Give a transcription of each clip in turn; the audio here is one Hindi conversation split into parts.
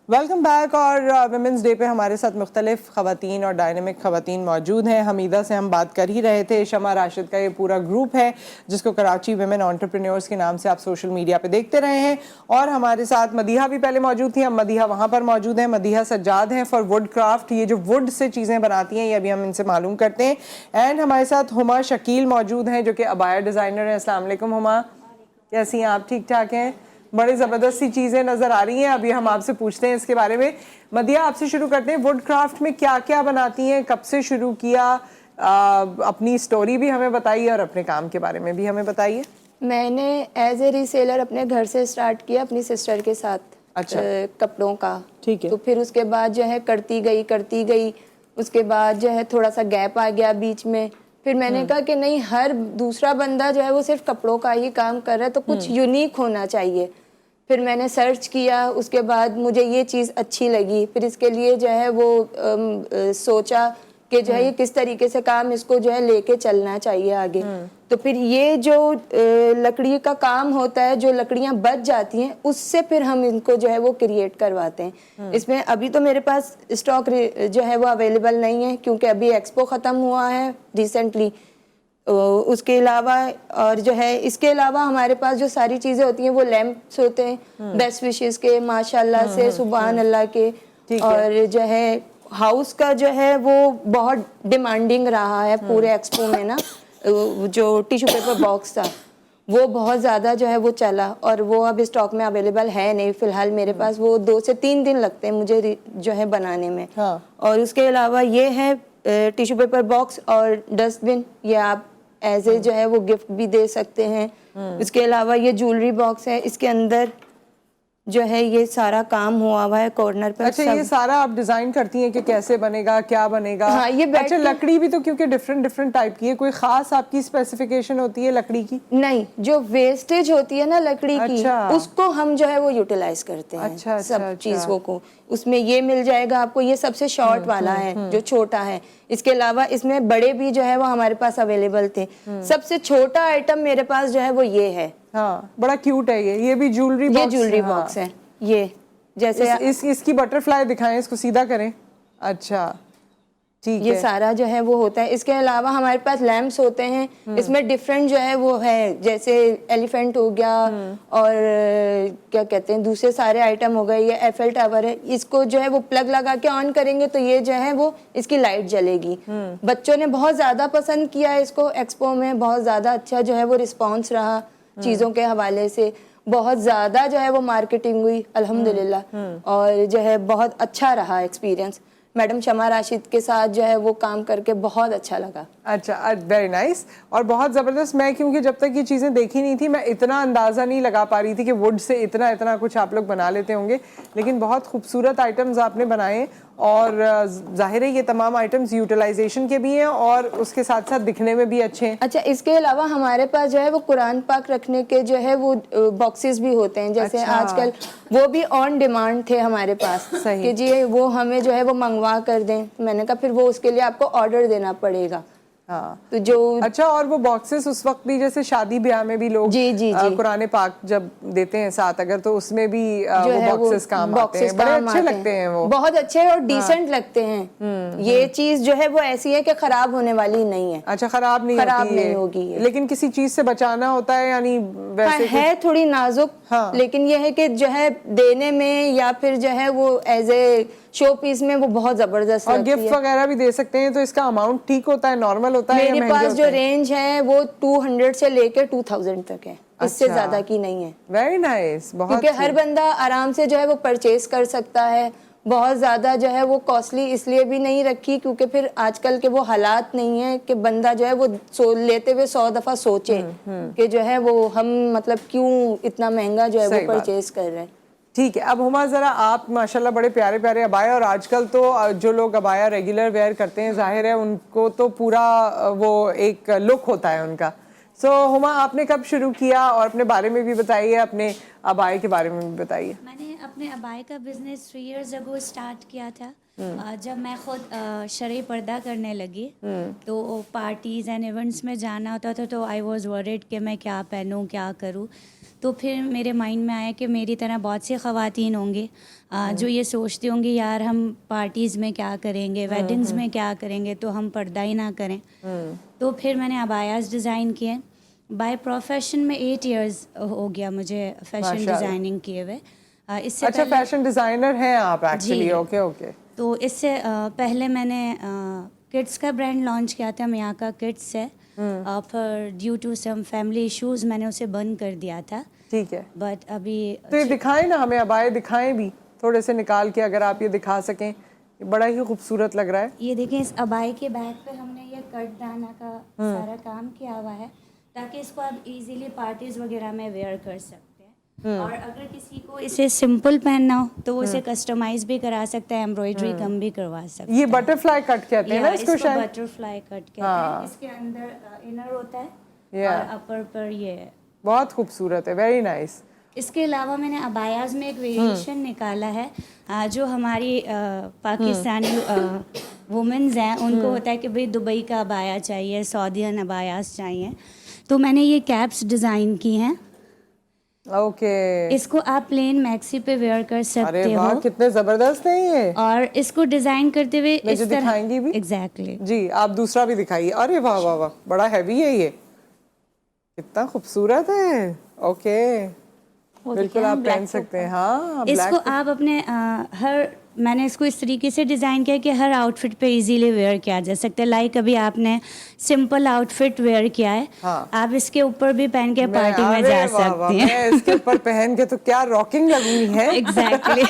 Welcome back. और वुमेंस डे पे हमारे साथ मुख्तलिफ ख़वातीन और डायनेमिक ख़वातीन मौजूद हैं। हमीदा से हम बात कर ही रहे थे। शमा राशिद का ये पूरा ग्रुप है जिसको कराची वुमेन एंटरप्रेन्योर्स के नाम से आप सोशल मीडिया पे देखते रहे हैं। और हमारे साथ मदीहा भी पहले मौजूद थी, अब मदीहा वहाँ पर मौजूद है। मदीहा सज्जाद हैं फॉर वुड क्राफ्ट, ये जो वुड से चीज़ें बनाती हैं ये अभी हम इनसे मालूम करते हैं। एंड हमारे साथ हुमा शकील मौजूद हैं जो कि अबाया डिज़ाइनर हैं। अस्सलाम वालेकुम हुमा, कैसी हैं आप? ठीक ठाक हैं? बड़े ज़बरदस्त सी चीज़ें नज़र आ रही हैं, अभी हम आपसे पूछते हैं इसके बारे में। मदिया, आपसे शुरू करते हैं। वुड क्राफ्ट में क्या क्या बनाती हैं, कब से शुरू किया, अपनी स्टोरी भी हमें बताइए और अपने काम के बारे में भी हमें बताइए। मैंने एज ए रीसेलर अपने घर से स्टार्ट किया अपनी सिस्टर के साथ। अच्छा। कपड़ों का। ठीक है। तो फिर उसके बाद जो है करती गई। उसके बाद जो है थोड़ा सा गैप आ गया बीच में। फिर मैंने कहा कि नहीं, हर दूसरा बंदा जो है वो सिर्फ कपड़ों का ही काम कर रहा है, तो कुछ यूनिक होना चाहिए। फिर मैंने सर्च किया, उसके बाद मुझे ये चीज़ अच्छी लगी। फिर इसके लिए जो है वो सोचा कि जो है ये किस तरीके से काम इसको जो है लेके चलना चाहिए आगे। तो फिर ये जो लकड़ी का काम होता है, जो लकड़ियां बच जाती हैं उससे फिर हम इनको जो है वो क्रिएट करवाते हैं। इसमें अभी तो मेरे पास स्टॉक जो है वो अवेलेबल नहीं है क्योंकि अभी एक्सपो ख़त्म हुआ है रिसेंटली। उसके अलावा और जो है इसके अलावा हमारे पास जो सारी चीज़ें होती हैं वो लैंप्स होते हैं बेस्ट विशेस के, माशाल्लाह से, सुभान अल्लाह के। और जो है हाउस का जो है वो बहुत डिमांडिंग रहा है पूरे एक्सपो में ना। जो टिश्यू पेपर बॉक्स था वो बहुत ज़्यादा जो है वो चला और वो अब स्टॉक में अवेलेबल है नहीं फ़िलहाल मेरे पास। वो 2 से 3 दिन लगते हैं मुझे जो है बनाने में। हाँ। और उसके अलावा ये है टिश्यू पेपर बॉक्स और डस्टबिन, ये आप एज ए जो है वो गिफ्ट भी दे सकते हैं। इसके अलावा ये ज्वेलरी बॉक्स है, इसके अंदर जो है ये सारा काम हुआ है कॉर्नर पर। अच्छा, ये सारा आप डिजाइन करती हैं कि कैसे बनेगा, क्या बनेगा? हाँ, ये अच्छा, लकड़ी भी तो क्योंकि डिफरेंट टाइप की है, कोई खास आपकी स्पेसिफिकेशन होती है लकड़ी की? नहीं, जो वेस्टेज होती है ना लकड़ी अच्छा। की, उसको हम जो है वो यूटिलाइज करते हैं। अच्छा, सब चीजों को उसमें ये मिल जाएगा आपको। ये सबसे शॉर्ट वाला है जो छोटा है। इसके अलावा इसमें बड़े भी जो है वो हमारे पास अवेलेबल थे। सबसे छोटा आइटम मेरे पास जो है वो ये है। हाँ, बड़ा क्यूट है ये भी ज्वेलरी बॉक्स। ये ज्वेलरी बॉक्स है। ये जैसे इसकी बटरफ्लाई दिखाएं, इसको सीधा करें। अच्छा, ठीक है। ये सारा जो है वो होता है। इसके अलावा हमारे पास लैंप्स होते हैं, इसमें डिफरेंट जो है वो है, जैसे एलिफेंट हो गया और क्या कहते हैं दूसरे सारे आइटम हो गए। ये एफएल टावर है, इसको जो है वो प्लग लगा के ऑन करेंगे तो ये जो है वो इसकी लाइट जलेगी। बच्चों ने बहुत ज्यादा पसंद किया है इसको। एक्सपो में बहुत ज्यादा अच्छा जो है वो रिस्पॉन्स रहा चीजों के हवाले से। बहुत ज़्यादा जो है वो मार्केटिंग हुई अल्हम्दुलिल्लाह। और जो है बहुत अच्छा रहा एक्सपीरियंस। मैडम शमा राशिद के साथ जो है वो काम करके बहुत अच्छा लगा। अच्छा, वेरी नाइस। और बहुत ज़बरदस्त। मैं क्योंकि जब तक ये चीज़ें देखी नहीं थी मैं इतना अंदाज़ा नहीं लगा पा रही थी कि वुड से इतना कुछ आप लोग बना लेते होंगे, लेकिन बहुत खूबसूरत आइटम्स आपने बनाए। और जाहिर है ये तमाम आइटम्स यूटिलाइजेशन के भी हैं और उसके साथ साथ दिखने में भी अच्छे हैं। अच्छा, इसके अलावा हमारे पास जो है वो कुरान पाक रखने के जो है वो बॉक्सेस भी होते हैं। जैसे अच्छा। आजकल वो भी ऑन डिमांड थे हमारे पास। सही। कि जी वो हमें जो है वो मंगवा कर दें। मैंने कहा फिर वो उसके लिए आपको ऑर्डर देना पड़ेगा। हाँ। तो जो अच्छा, और वो बॉक्सेस उस वक्त भी जैसे शादी ब्याह में भी लोग जी कुरान पाक जब देते हैं साथ अगर, तो उसमें भी जो वो बॉक्सेस काम आते हैं। बड़े अच्छे लगते हैं वो, बहुत अच्छे और डिसेंट लगते हैं। ये चीज जो है वो ऐसी है कि खराब होने वाली नहीं है। अच्छा, खराब नहीं होगी ये। लेकिन किसी चीज से बचाना होता है, यानी वैसे है थोड़ी नाजुक। हाँ। लेकिन ये है कि जो है देने में या फिर जो है वो एज ए शो पीस में वो बहुत जबरदस्त और गिफ्ट वगैरह भी दे सकते हैं। तो इसका अमाउंट ठीक होता है, नॉर्मल होता है? मेरे पास जो रेंज है वो 200 से लेकर 2000 तक है। इससे ज्यादा की नहीं है। Very nice. बहुत, क्योंकि हर बंदा आराम से जो है वो परचेज कर सकता है। बहुत ज़्यादा जो है वो कॉस्टली इसलिए भी नहीं रखी क्योंकि फिर आजकल के वो हालात नहीं है कि बंदा जो है वो लेते हुए 100 दफ़ा सोचे कि जो है वो हम मतलब क्यों इतना महंगा जो है वो परचेज कर रहे हैं। ठीक है। अब हुमा, ज़रा आप माशाल्लाह बड़े प्यारे प्यारे अबाया, और आजकल तो जो लोग अबाया रेगुलर वेयर करते हैं जाहिर है उनको तो पूरा वो एक लुक होता है उनका। सो हुमा, आपने कब शुरू किया और अपने बारे में भी बताइए, अपने अबाए के बारे में भी बताइए। मैंने अपने अबाए का बिजनेस 3 years ago स्टार्ट किया था। जब मैं खुद शरई पर्दा करने लगी तो पार्टीज़ एंड इवेंट्स में जाना होता था तो आई वॉज वरिड कि मैं क्या पहनूं क्या करूं। तो फिर मेरे माइंड में आया कि मेरी तरह बहुत सी ख़वातीन होंगी जो ये सोचती होंगी यार हम पार्टीज़ में क्या करेंगे, वेडिंग्स में क्या करेंगे, तो हम पर्दा ही ना करें। तो फिर मैंने अबायास डिज़ाइन किए। बाय प्रोफेशन में 8 इयर्स हो गया मुझे फैशन डिज़ाइनिंग किए हुए। इससे अच्छा, पहले फैशन डिजाइनर हैं आप एक्चुअली? जी। Okay okay. तो इससे पहले मैंने किड्स का ब्रांड लॉन्च किया था, मियाका किड्स है। पर due to some family issues मैंने उसे बंद कर दिया था। ठीक है, बट अभी तो ये दिखाएं ना हमें, अबाए दिखाएं भी थोड़े से निकाल के, अगर आप ये दिखा सकें। ये बड़ा ही खूबसूरत लग रहा है। ये देखें, इस अबाई के बैक पे हमने ये कट दाना का सारा काम किया हुआ है ताकि इसको आप इजीली पार्टीज वगैरह में वेयर कर सकते हैं। और अगर किसी को इसे सिंपल पहनना हो तो वो इसे कस्टमाइज भी करा सकता है, एम्ब्रॉयडरी कम भी करवा सकता है। ये बटरफ्लाई कट कहते हैं ना इसको शायद? बटरफ्लाई कट कहते हैं। इसके अंदर इनर होता है और अपर पर ये बहुत खूबसूरत है, वेरी नाइस। इसके अलावा मैंने अबायाज में एक वेरिएशन निकाला है जो हमारी पाकिस्तानी वुमेन्स हैं उनको होता है कि भाई दुबई का अबाया चाहिए, सऊदीयन अबायास चाहिए, तो मैंने ये कैप्स डिज़ाइन की हैं। ओके। इसको आप प्लेन मैक्सी पे वेयर कर सकते अरे वाह, हो। कितने जबरदस्त है ये। और इसको डिज़ाइन करते हुए मुझे इस तरह दिखाएंगी भी? एग्जैक्टली जी, आप दूसरा भी दिखाइए। अरे वाह वाह वाह, बड़ा हैवी है ये, कितना खूबसूरत है। ओके, बिल्कुल आप पहन सकते हैं। हाँ, इसको आप अपने मैंने इसको इस तरीके से डिज़ाइन किया कि हर आउटफिट पे इजीली वेयर किया जा सकता है। लाइक अभी आपने सिंपल आउटफिट वेयर किया है, हाँ। आप इसके ऊपर भी पहन के पार्टी में जा सकते हैं। मैं इसके ऊपर पहन के तो क्या रॉकिंग लगनी है। Exactly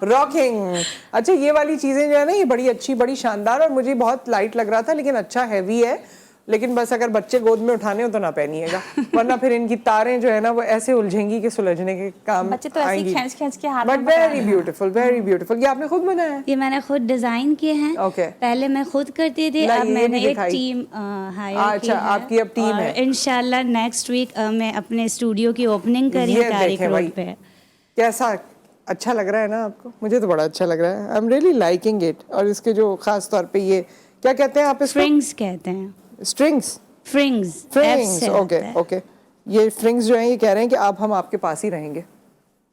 rocking. अच्छा, ये वाली चीजें जो है ना, ये बड़ी अच्छी, बड़ी शानदार, और मुझे बहुत लाइट लग रहा था लेकिन अच्छा हैवी है। लेकिन बस अगर बच्चे गोद में उठाने हो तो ना पहनिएगा, वरना फिर इनकी तारें जो है ना वो ऐसे उलझेंगी कि सुलझने के काम बच्चे तो ऐसे ही खींच के हाथ but very beautiful, very beautiful. ये आपने खुद बनाया है? ये मैंने खुद डिज़ाइन किए हैं। Okay. पहले मैं खुद करती थी, अब मैंने एक टीम हायर की अच्छा, है। आपकी अब टीम है। इंशाल्लाह नेक्स्ट वीक मैं अपने स्टूडियो की ओपनिंग करी ये है तारिक देखें भाई, रोड पे। कैसा अच्छा लग रहा है ना आपको? मुझे तो बड़ा अच्छा लग रहा है। I am really liking it. और इसके जो खास तौर पे ये क्या कहते हैं आप इसको? फ्रिंग्स कहते हैं। स्ट्रिंग्स? फ्रिंग्स। Okay okay. ये फ्रिंग्स जो हैं ये कह रहे हैं कि आप हम आपके पास ही रहेंगे,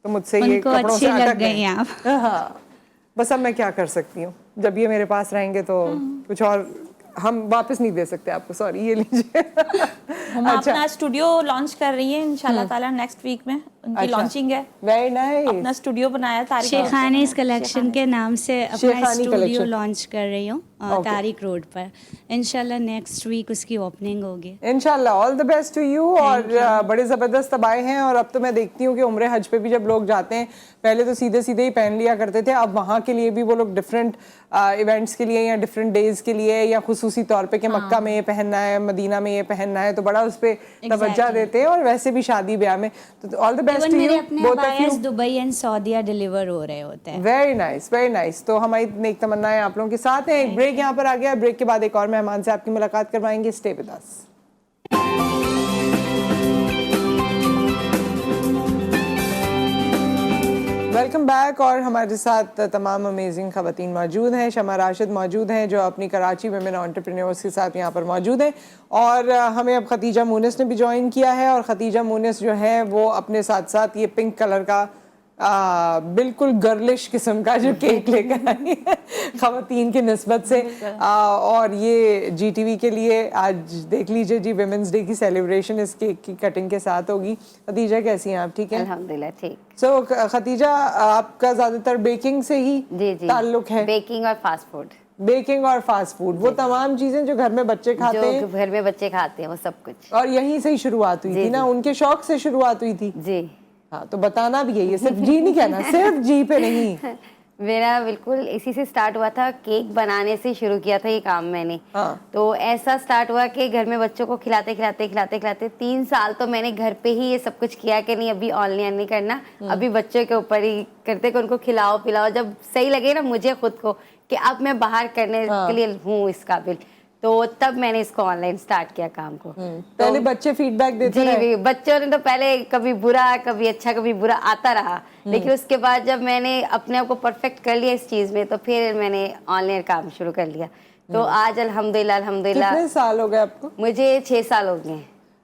तो मुझसे ये उनको कपड़ों से अच्छी लग अटक गई गए। आप। हाँ, बस अब मैं क्या कर सकती हूँ, जब ये मेरे पास रहेंगे तो कुछ और हम वापस नहीं दे सकते आपको, सॉरी, ये लीजिए। हम अपना स्टूडियो लॉन्च कर रही है इंशाल्लाह ताला, नेक्स्ट वीक में उनकी लॉन्चिंग है। Very nice. अपना स्टूडियो बनाया तारिक शेखानीज कलेक्शन के नाम से अपना शेखानी स्टूडियो collection। लॉन्च कर रही हूँ तारिक रोड पर। इंशाल्लाह नेक्स्ट वीक उसकी ओपनिंग होगी। इंशाल्लाह, all the best to you. और बड़े ज़बरदस्त तबाए हैं। और अब तो मैं देखती हूँ कि उम्रे हज पे भी जब लोग जाते हैं, पहले तो सीधे सीधे ही पहन लिया करते थे, अब वहाँ के लिए भी वो लोग डिफरेंट इवेंट्स के लिए या डिफरेंट डेज के लिए या खुसूसी तौर पे कि मक्का में ये पहनना है, मदीना में ये पहनना है, तो बड़ा उस पर तवज्जो देते हैं। और वैसे भी शादी ब्याह में, तो all the best to you both of you. Dubai and सऊदीया डिलीवर हो रहे होते हैं। Very nice, very nice. तो हमारी नेक तमन्नाएं आप लोगों के साथ हैं। एक ब्रेक यहाँ पर आ गया, ब्रेक के बाद एक और मेहमान से आपकी मुलाकात करवाएंगे। Stay with us. Welcome back. और हमारे साथ तमाम अमेजिंग खवातीन मौजूद हैं। शमा राशिद मौजूद हैं जो अपनी कराची वुमेन एंटरप्रेन्योर्स के साथ यहाँ पर मौजूद हैं। और हमें अब खतीजा मूनिस ने भी ज्वाइन किया है। और खतीजा मूनिस जो है वो अपने साथ साथ ये पिंक कलर का बिल्कुल गर्लिश किस्म का जो केक लेकर आई है खवातीन की निस्बत से। और ये जीटीवी के लिए आज देख लीजिए जी, विमेंस डे की सेलिब्रेशन इस केक की कटिंग के साथ होगी। खतीजा कैसी हैं आप? ठीक है, अल्हम्दुलिल्लाह ठीक। सो खतीजा, आपका ज्यादातर बेकिंग से ही जी जी ताल्लुक है? बेकिंग और फास्ट फूड। बेकिंग और फास्ट फूड, वो तमाम चीजें जो घर में बच्चे खाते जो हैं, घर में बच्चे खाते हैं वो सब कुछ। और यहीं से ही शुरुआत हुई थी ना? उनके शौक से शुरुआत हुई थी। जी हाँ, तो बताना भी है, ये सिर्फ जी नहीं कहना, सिर्फ जी पे नहीं। मेरा बिल्कुल इसी से स्टार्ट हुआ था, केक बनाने से शुरू किया था ये काम मैंने। हाँ। तो ऐसा स्टार्ट हुआ कि घर में बच्चों को खिलाते खिलाते खिलाते खिलाते 3 साल तो मैंने घर पे ही ये सब कुछ किया कि नहीं अभी ऑनलाइन नहीं करना, अभी बच्चों के ऊपर ही करते कि उनको खिलाओ पिलाओ, जब सही लगे ना मुझे खुद को कि अब मैं बाहर करने के लिए हूँ इस काबिल, तो तब मैंने इसको ऑनलाइन स्टार्ट किया काम को। पहले बच्चे फीडबैक देते रहे? जी, बच्चों ने तो पहले कभी बुरा कभी अच्छा कभी बुरा आता रहा, लेकिन उसके बाद जब मैंने अपने आप को परफेक्ट कर लिया इस चीज में, तो फिर मैंने ऑनलाइन काम शुरू कर लिया। तो आज अल्हम्दुलिल्लाह अल्हम्दुलिल्लाह। कितने साल हो गए आपको? मुझे 6 साल हो गए।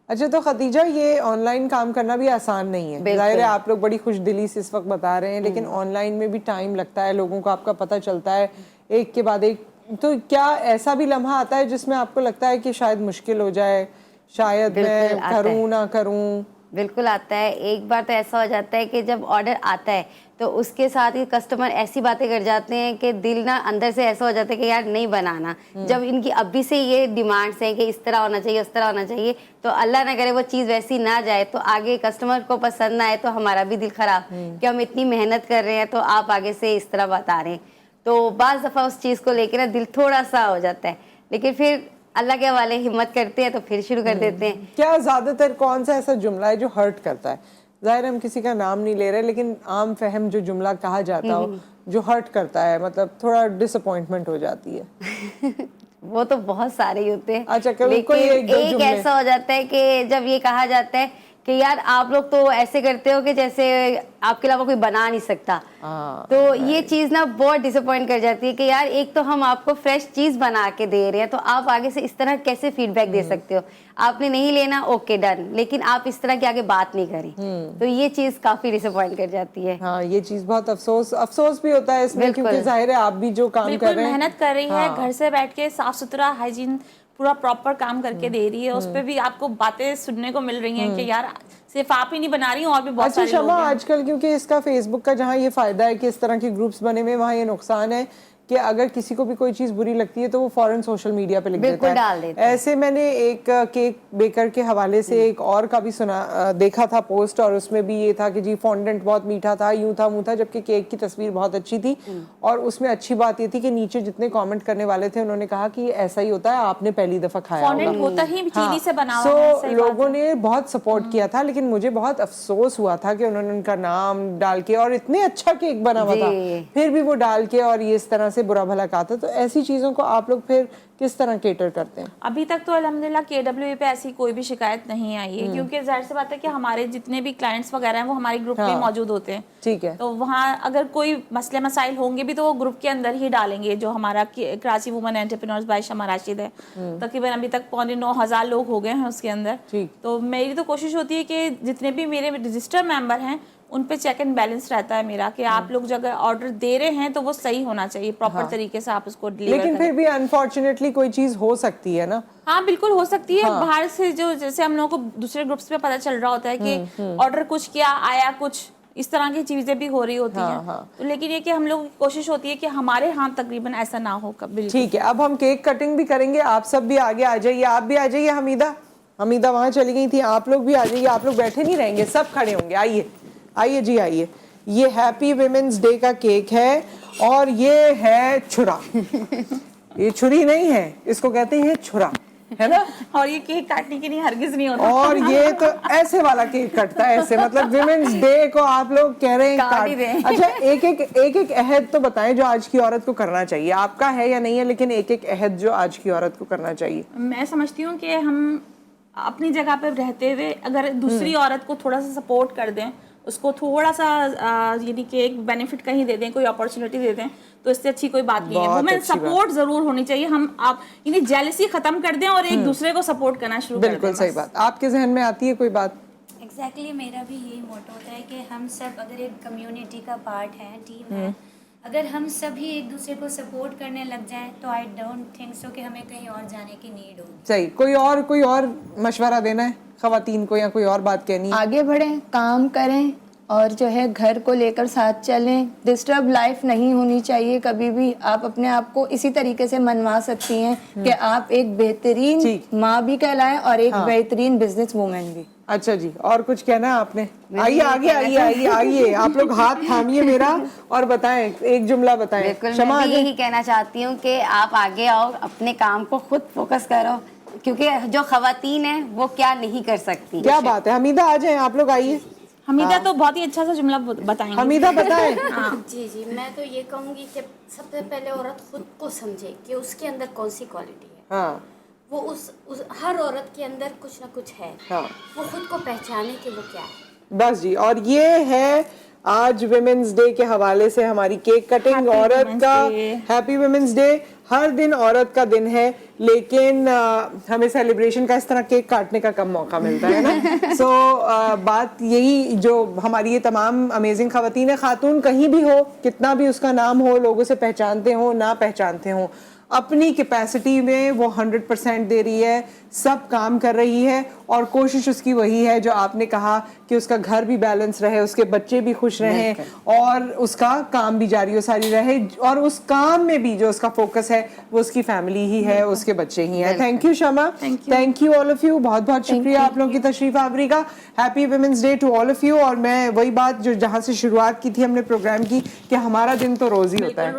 अच्छा, तो खतीजा ये ऑनलाइन काम करना भी आसान नहीं है। जाहिर है आप लोग बड़ी खुशदिली से इस वक्त बता रहे हैं, लेकिन ऑनलाइन में भी टाइम लगता है, लोगों को आपका पता चलता है एक के बाद एक। तो क्या ऐसा भी लम्हा आता है जिसमें आपको लगता है कि शायद मुश्किल हो जाए, शायद मैं करूं ना करूं? बिल्कुल आता है। एक बार तो ऐसा हो जाता है कि जब ऑर्डर आता है तो उसके साथ ही कस्टमर ऐसी बातें कर जाते हैं कि दिल ना अंदर से ऐसा हो जाता है कि यार नहीं बनाना। जब इनकी अभी से ये डिमांड्स हैं कि इस तरह होना चाहिए, उस तरह होना चाहिए, तो अल्लाह ना करे वो चीज़ वैसी ना जाए तो आगे कस्टमर को पसंद ना आए तो हमारा भी दिल खराब कि हम इतनी मेहनत कर रहे हैं तो आप आगे से इस तरह बता रहे हैं। तो बाज़ दफ़ा उस चीज़ को लेकर ना दिल थोड़ा सा हो जाता है, लेकिन फिर अल्लाह के हवाले हिम्मत करते हैं तो फिर शुरू कर देते हैं। क्या ज्यादातर कौन सा ऐसा जुमला है जो हर्ट करता है? जाहिर हम किसी का नाम नहीं ले रहे, लेकिन आम फहम जो जुमला कहा जाता हो जो हर्ट करता है, मतलब थोड़ा डिसअपॉइंटमेंट हो जाती है? वो तो बहुत सारे ही होते हैं। अच्छा, लेकिन एक ऐसा हो जाता है कि जब ये कहा जाता है कि यार आप लोग तो ऐसे करते हो कि जैसे आपके अलावा कोई बना नहीं सकता। तो ये चीज़ ना बहुत डिसअपॉइंट कर जाती है कि यार एक तो हम आपको फ्रेश चीज़ बना के दे रहे हैं, तो आप आगे से इस तरह कैसे फीडबैक दे सकते हो? आपने नहीं लेना, ओके डन, लेकिन आप इस तरह की आगे बात नहीं करें। तो ये चीज़ काफ़ी डिसअपॉइंट कर जाती है। हाँ, ये चीज़ बहुत अफसोस भी होता है इसमें, क्योंकि जाहिर है आप भी जो काम कर रहे हैं, मेहनत कर रही है, घर से बैठ के साफ सुथरा हाइजीन पूरा प्रॉपर काम करके दे रही है, उस पे भी आपको बातें सुनने को मिल रही हैं कि यार सिर्फ आप ही नहीं बना रही हूँ और भी बहुत सारे लोग हैं। आजकल क्योंकि इसका फेसबुक का जहाँ ये फायदा है कि इस तरह के ग्रुप्स बने हुए, वहाँ ये नुकसान है कि अगर किसी को भी कोई चीज़ बुरी लगती है तो वो फौरन सोशल मीडिया पे लिख देता है, डाल देता है। ऐसे मैंने एक केक बेकर के हवाले से एक और का भी देखा था पोस्ट, और उसमें भी ये था कि जी फॉन्डेंट बहुत मीठा था, यूं था मुंह था, जबकि केक की तस्वीर बहुत अच्छी थी। और उसमें अच्छी बात ये थी कि नीचे जितने कमेंट करने वाले थे उन्होंने कहा कि ऐसा ही होता है, आपने पहली दफा खाया फॉन्डेंट होता ही चीनी से बना हुआ है। सो लोगों ने बहुत सपोर्ट किया था, लेकिन मुझे बहुत अफसोस हुआ था कि उन्होंने उनका नाम डाल के, और इतने अच्छा केक बना हुआ था, फिर भी वो डाल के और ये इस तरह से बुरा भला कहा था। तो ऐसी चीजों को आप लोग फिर किस तरह केटर करते हैं? अभी तक तो अल्हम्दुलिल्लाह KWA पे ऐसी कोई भी शिकायत नहीं आई है, क्योंकि जाहिर सी बात है कि हमारे जितने भी क्लाइंट्स वगैरह हैं वो हमारे ग्रुप में मौजूद होते हैं। ठीक है। तो वहाँ अगर कोई मसले मसाइल होंगे भी तो वो ग्रुप के अंदर ही डालेंगे। जो हमारा कराची वुमेन एंटरप्रेन्योर्स बाय शमा राशिद है, तकरीबन अभी तक 9,500 लोग हो गए हैं उसके अंदर। तो मेरी तो कोशिश होती है कि जितने भी मेरे रजिस्टर मेंबर हैं उन पे चेक एंड बैलेंस रहता है मेरा, कि आप लोग जब ऑर्डर दे रहे हैं तो वो सही होना चाहिए, प्रॉपर तरीके से आप उसको डिलीवर लेकिन फिर भी अनफॉर्चुनेटली कोई चीज हो सकती है ना? हाँ बिल्कुल हो सकती है। बाहर से जो जैसे हम लोगों को दूसरे ग्रुप्स पे पता चल रहा होता है कि ऑर्डर कुछ किया, आया कुछ, इस तरह की चीजें भी हो रही होती हैं। तो लेकिन ये कि हम लोगों की कोशिश होती है कि हमारे यहाँ तकरीबन ऐसा ना हो कभी। ठीक है, अब हम केक कटिंग भी करेंगे, आप सब भी आगे आ जाइए, आप भी आ जाइए। हमीदा वहाँ चली गई थी, आप लोग भी आ जाइए। आप लोग बैठे नहीं रहेंगे, सब खड़े होंगे। आइए आइए जी आइए। ये हैप्पी विमेंस डे का केक है और ये है छुरा। ये छुरी नहीं है, इसको कहते हैं छुरा, है ना? और ये केक काटने के लिए हरगिज नहीं होता। और ये तो ऐसे वाला केक कटता है, ऐसे, मतलब विमेंस डे को आप लोग कह रहे हैं काट। अच्छा, एक अहद तो बताएं जो आज की औरत को करना चाहिए। आपका है या नहीं है, लेकिन एक अहद जो आज की औरत को करना चाहिए। मैं समझती हूँ कि हम अपनी जगह पर रहते हुए अगर दूसरी औरत को थोड़ा सा सपोर्ट कर दें, उसको थोड़ा सा यानी कि एक बेनिफिट कहीं दे दें, कोई अपॉर्चुनिटी दे दें, तो इससे अच्छी कोई बात नहीं है। वुमेन सपोर्ट जरूर होनी चाहिए। हम आप यानी जेलसी खत्म कर दें और एक दूसरे को सपोर्ट करना शुरू कर दें। बिल्कुल सही बात। आपके जहन में आती है कोई बात? एग्जैक्टली मेरा भी यही मोटो होता है कि हम सब अगर एक कम्युनिटी का पार्ट है, टीम है, अगर हम सभी एक दूसरे को सपोर्ट करने लग जाएं तो आई डोंट थिंक सो कि हमें कहीं और जाने की नीड होगी। सही। कोई और मशवरा देना है खवातीन को, या कोई और बात कहनी है? आगे बढ़ें, काम करें और जो है घर को लेकर साथ चलें। डिस्टर्ब लाइफ नहीं होनी चाहिए कभी भी। आप अपने आप को इसी तरीके से मनवा सकती हैं कि आप एक बेहतरीन माँ भी कहलाएं और एक बेहतरीन बिजनेस वूमेन भी। अच्छा जी, और कुछ कहना है आपने? आइए आगे आइए। आप लोग हाथ थामिए मेरा और बताएं, एक जुमला बताएं। बिल्कुल, मैं भी यही कहना चाहती हूँ कि आप आगे आओ, अपने काम को खुद फोकस करो, क्योंकि जो खवातीन है वो क्या नहीं कर सकती। क्या बात है। हमीदा आ जाए, आप लोग आइए। हमीदा तो बहुत ही अच्छा सा जुमला बताएंगे। हमीदा बताएं। जी, मैं तो ये कहूँगी कि सबसे पहले औरत खुद को समझे कि उसके अंदर कौन सी क्वालिटी है। हाँ। वो उस हर औरत के अंदर कुछ ना कुछ है। हाँ। वो खुद को पहचाने कि वो क्या है। बस जी। और ये है आज विमेंस डे के हवाले से हमारी केक कटिंग, Happy औरत Women's का Day। Happy women's day. हर दिन औरत का दिन है, लेकिन हमें सेलिब्रेशन का इस तरह केक काटने का कम मौका मिलता है ना। सो बात यही, जो हमारी ये तमाम अमेजिंग खवातीन है, खातून कहीं भी हो, कितना भी उसका नाम हो, लोग उसे पहचानते हो ना पहचानते हो, अपनी कैपेसिटी में वो 100% दे रही है, सब काम कर रही है, और कोशिश उसकी वही है जो आपने कहा कि उसका घर भी बैलेंस रहे, उसके बच्चे भी खुश रहें, और उसका काम भी जारी सारी रहे, और उस काम में भी जो उसका फोकस है वो उसकी फैमिली ही है, उसके बच्चे ही हैं। Thank you Shama, thank you all of you, बहुत बहुत शुक्रिया आप लोगों की तशरीफ आवरी का। Happy women's day to all of you. और मैं वही बात जो जहाँ से शुरुआत की थी हमने प्रोग्राम की, कि हमारा दिन तो रोज ही होता है,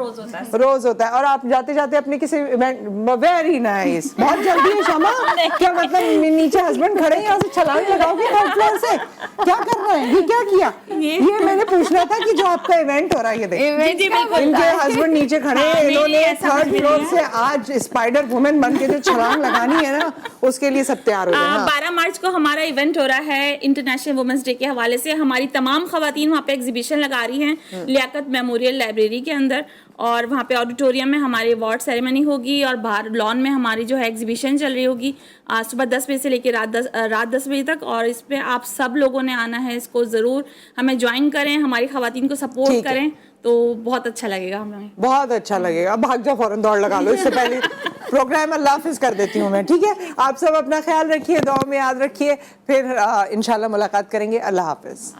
रोज होता है, और आप जाते जाते अपने किसी इवेंट, वेरी नाइस, बहुत जल्दी है शमा, क्या मतलब नीचे हस्बैंड खड़े हैं, यहाँ से छलांग लगाओगे थर्ड फ्लोर से, क्या कर रहे हैं, ये क्या किया, ये मैंने पूछना था कि जो आपका इवेंट हो रहा है, ये देखिए इनके हस्बैंड नीचे खड़े हैं, इन्होंने थर्ड फ्लोर से आज स्पाइडर वुमेन बन के जो छलांग लगानी है ना, उसके लिए सब तैयार हो जाए। 12 मार्च को हमारा इवेंट हो रहा है इंटरनेशनल वुमेन्स डे के हवाले से। हमारी तमाम खवातीन वहाँ पे एग्जीबिशन लगा रही हैं लियाकत मेमोरियल लाइब्रेरी के अंदर, और वहाँ पे ऑडिटोरियम में हमारी अवार्ड सेरेमनी होगी, और बाहर लॉन में हमारी जो है एग्जीबिशन चल रही होगी सुबह 10 बजे से लेकर रात 10 बजे तक। और इस पे आप सब लोगों ने आना है, इसको ज़रूर हमें ज्वाइन करें, हमारी खवातीन को सपोर्ट करें, तो बहुत अच्छा लगेगा हमें, बहुत अच्छा लगेगा। भाग जाओ, फौरन दौड़ लगा लो, इससे पहले प्रोग्राम अल्लाह हाफिज कर देती हूँ मैं, ठीक है। आप सब अपना ख्याल रखिए, दुआ में याद रखिए, फिर इंशाल्लाह मुलाकात करेंगे। अल्लाह हाफिज।